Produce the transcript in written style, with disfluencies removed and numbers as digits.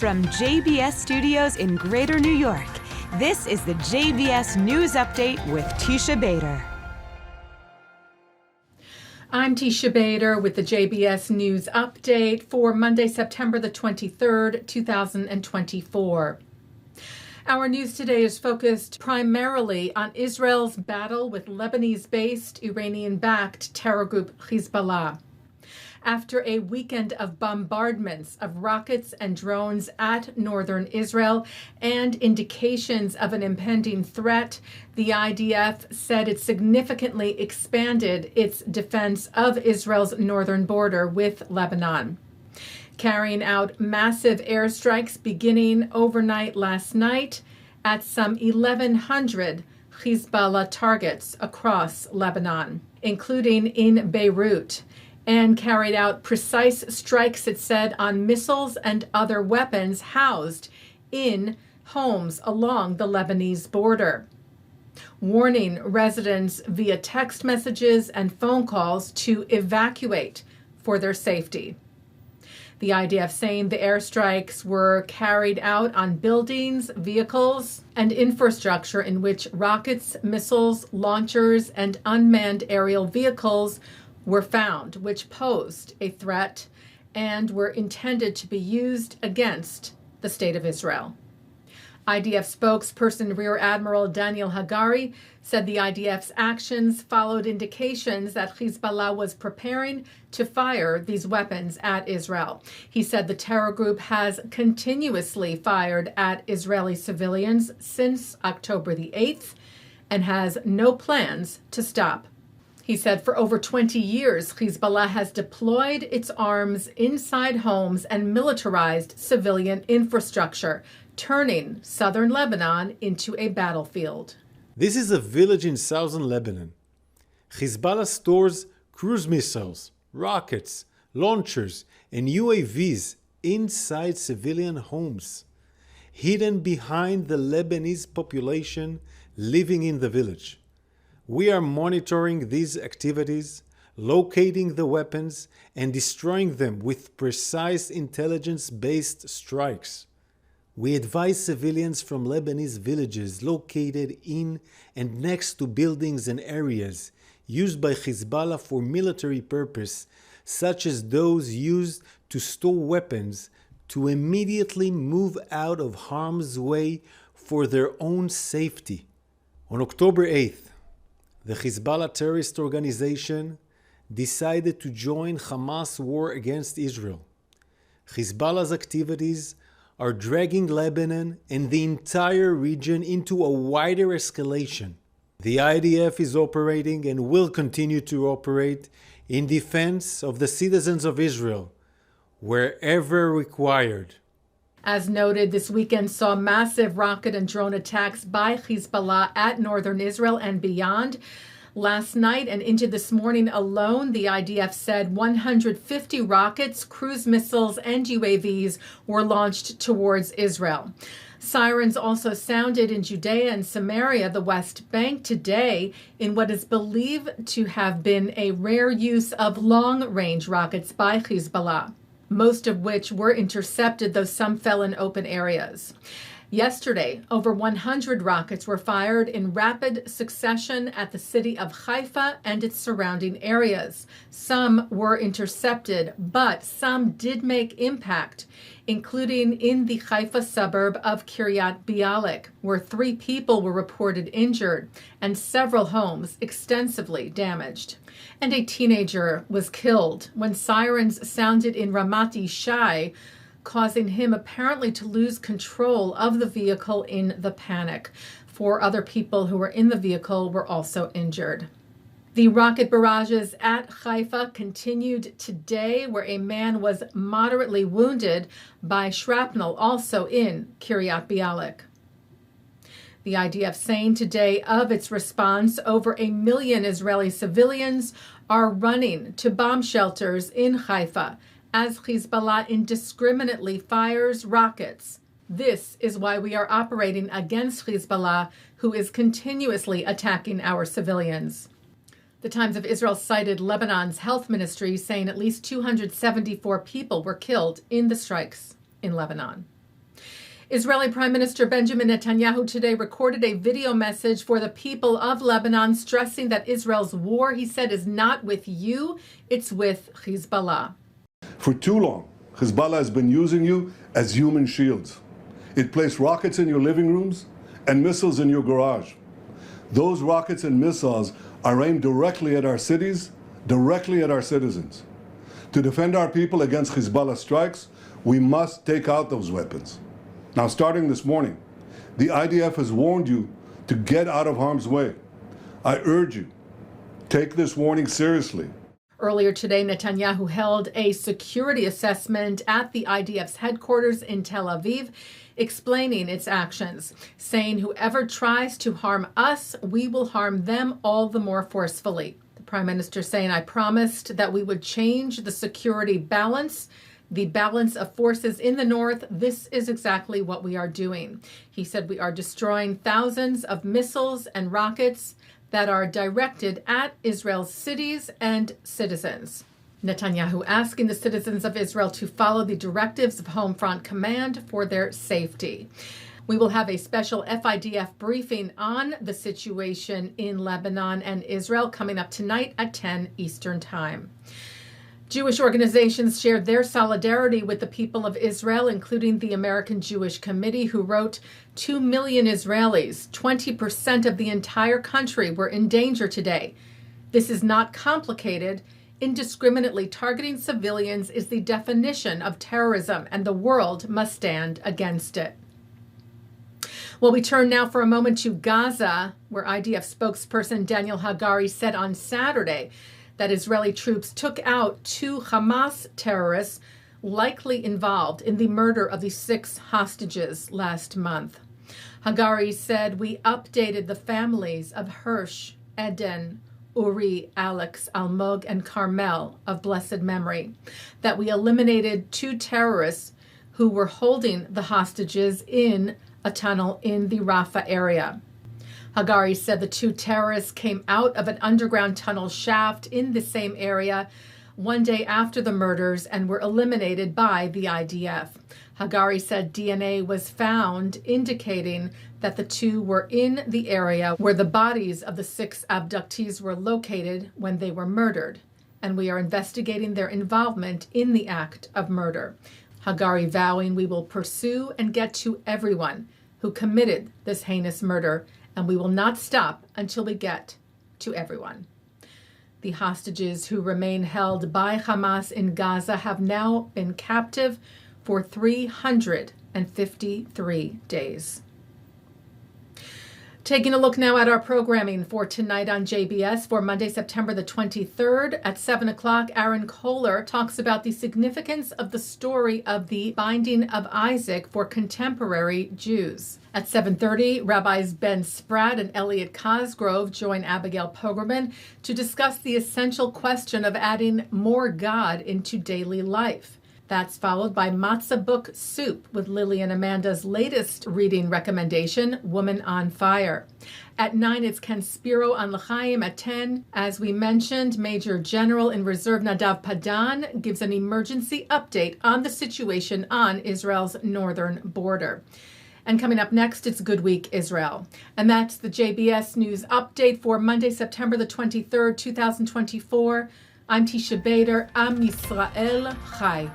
From JBS Studios in Greater New York, this is the JBS News Update with Teisha Bader. I'm Teisha Bader with the JBS News Update for Monday, September the 23rd, 2024. Our news today is focused primarily on Israel's battle with Lebanese-based, Iranian-backed terror group Hezbollah. After a weekend of bombardments of rockets and drones at northern Israel and indications of an impending threat, the IDF said it significantly expanded its defense of Israel's northern border with Lebanon, carrying out massive airstrikes beginning overnight last night at some 1,100 Hezbollah targets across Lebanon, including in Beirut, and carried out precise strikes, it said, on missiles and other weapons housed in homes along the Lebanese border, warning residents via text messages and phone calls to evacuate for their safety. The IDF saying the airstrikes were carried out on buildings, vehicles, and infrastructure in which rockets, missiles, launchers, and unmanned aerial vehicles were found, which posed a threat and were intended to be used against the State of Israel. IDF spokesperson Rear Admiral Daniel Hagari said the IDF's actions followed indications that Hezbollah was preparing to fire these weapons at Israel. He said the terror group has continuously fired at Israeli civilians since October the 8th and has no plans to stop. He said for over 20 years, Hezbollah has deployed its arms inside homes and militarized civilian infrastructure, turning southern Lebanon into a battlefield. This is a village in southern Lebanon. Hezbollah stores cruise missiles, rockets, launchers, and UAVs inside civilian homes, hidden behind the Lebanese population living in the village. We are monitoring these activities, locating the weapons, and destroying them with precise intelligence-based strikes. We advise civilians from Lebanese villages located in and next to buildings and areas used by Hezbollah for military purpose, such as those used to store weapons, to immediately move out of harm's way for their own safety. On October 8th, the Hezbollah terrorist organization decided to join Hamas' war against Israel. Hezbollah's activities are dragging Lebanon and the entire region into a wider escalation. The IDF is operating and will continue to operate in defense of the citizens of Israel, wherever required. As noted, this weekend saw massive rocket and drone attacks by Hezbollah at northern Israel and beyond. Last night and into this morning alone, the IDF said 150 rockets, cruise missiles, and UAVs were launched towards Israel. Sirens also sounded in Judea and Samaria, the West Bank, today in what is believed to have been a rare use of long-range rockets by Hezbollah, most of which were intercepted, though some fell in open areas. Yesterday, over 100 rockets were fired in rapid succession at the city of Haifa and its surrounding areas. Some were intercepted, but some did make impact, including in the Haifa suburb of Kiryat Bialik, where 3 people were reported injured and several homes extensively damaged. And a teenager was killed when sirens sounded in Ramat Yishai, causing him apparently to lose control of the vehicle in the panic. 4 other people who were in the vehicle were also injured. The rocket barrages at Haifa continued today, where a man was moderately wounded by shrapnel, also in Kiryat Bialik. The IDF saying today of its response, over 1 million Israeli civilians are running to bomb shelters in Haifa as Hezbollah indiscriminately fires rockets. This is why we are operating against Hezbollah, who is continuously attacking our civilians. The Times of Israel cited Lebanon's health ministry saying at least 274 people were killed in the strikes in Lebanon. Israeli Prime Minister Benjamin Netanyahu today recorded a video message for the people of Lebanon, stressing that Israel's war, he said, is not with you, it's with Hezbollah. For too long, Hezbollah has been using you as human shields. It placed rockets in your living rooms and missiles in your garage. Those rockets and missiles are aimed directly at our cities, directly at our citizens. To defend our people against Hezbollah strikes, we must take out those weapons. Now, starting this morning, the IDF has warned you to get out of harm's way. I urge you, take this warning seriously. Earlier today, Netanyahu held a security assessment at the IDF's headquarters in Tel Aviv, explaining its actions, saying whoever tries to harm us, we will harm them all the more forcefully. The Prime Minister saying, I promised that we would change the security balance, the balance of forces in the north. This is exactly what we are doing. He said we are destroying thousands of missiles and rockets that are directed at Israel's cities and citizens. Netanyahu asking the citizens of Israel to follow the directives of Home Front Command for their safety. We will have a special FIDF briefing on the situation in Lebanon and Israel coming up tonight at 10 Eastern Time. Jewish organizations shared their solidarity with the people of Israel, including the American Jewish Committee, who wrote, 2 million Israelis, 20% of the entire country, were in danger today. This is not complicated. Indiscriminately targeting civilians is the definition of terrorism, and the world must stand against it. Well, we turn now for a moment to Gaza, where IDF spokesperson Daniel Hagari said on Saturday that Israeli troops took out 2 Hamas terrorists likely involved in the murder of the 6 hostages last month. Hagari said, we updated the families of Hirsch, Eden, Uri, Alex, Almog, and Carmel of blessed memory, that we eliminated 2 terrorists who were holding the hostages in a tunnel in the Rafah area. Hagari said the 2 terrorists came out of an underground tunnel shaft in the same area one day after the murders and were eliminated by the IDF. Hagari said DNA was found indicating that the 2 were in the area where the bodies of the 6 abductees were located when they were murdered, and we are investigating their involvement in the act of murder. Hagari vowing we will pursue and get to everyone who committed this heinous murder, and we will not stop until we get to everyone. The hostages who remain held by Hamas in Gaza have now been captive for 353 days. Taking a look now at our programming for tonight on JBS for Monday, September the 23rd at 7 o'clock, Aaron Koller talks about the significance of the story of the binding of Isaac for contemporary Jews. At 7:30, Rabbis Ben Spratt and Elliot Cosgrove join Abigail Pogrebin to discuss the essential question of adding more God into daily life. That's followed by Matzah Book Soup with Lilli and Amanda's latest reading recommendation, Woman on Fire. At 9, it's Conspiro on L'chaim. At 10, as we mentioned, Major General in Reserve Nadav Padan gives an emergency update on the situation on Israel's northern border. And coming up next, it's Good Week Israel. And that's the JBS News Update for Monday, September the 23rd, 2024. I'm Teisha Bader. Am Yisrael Chai.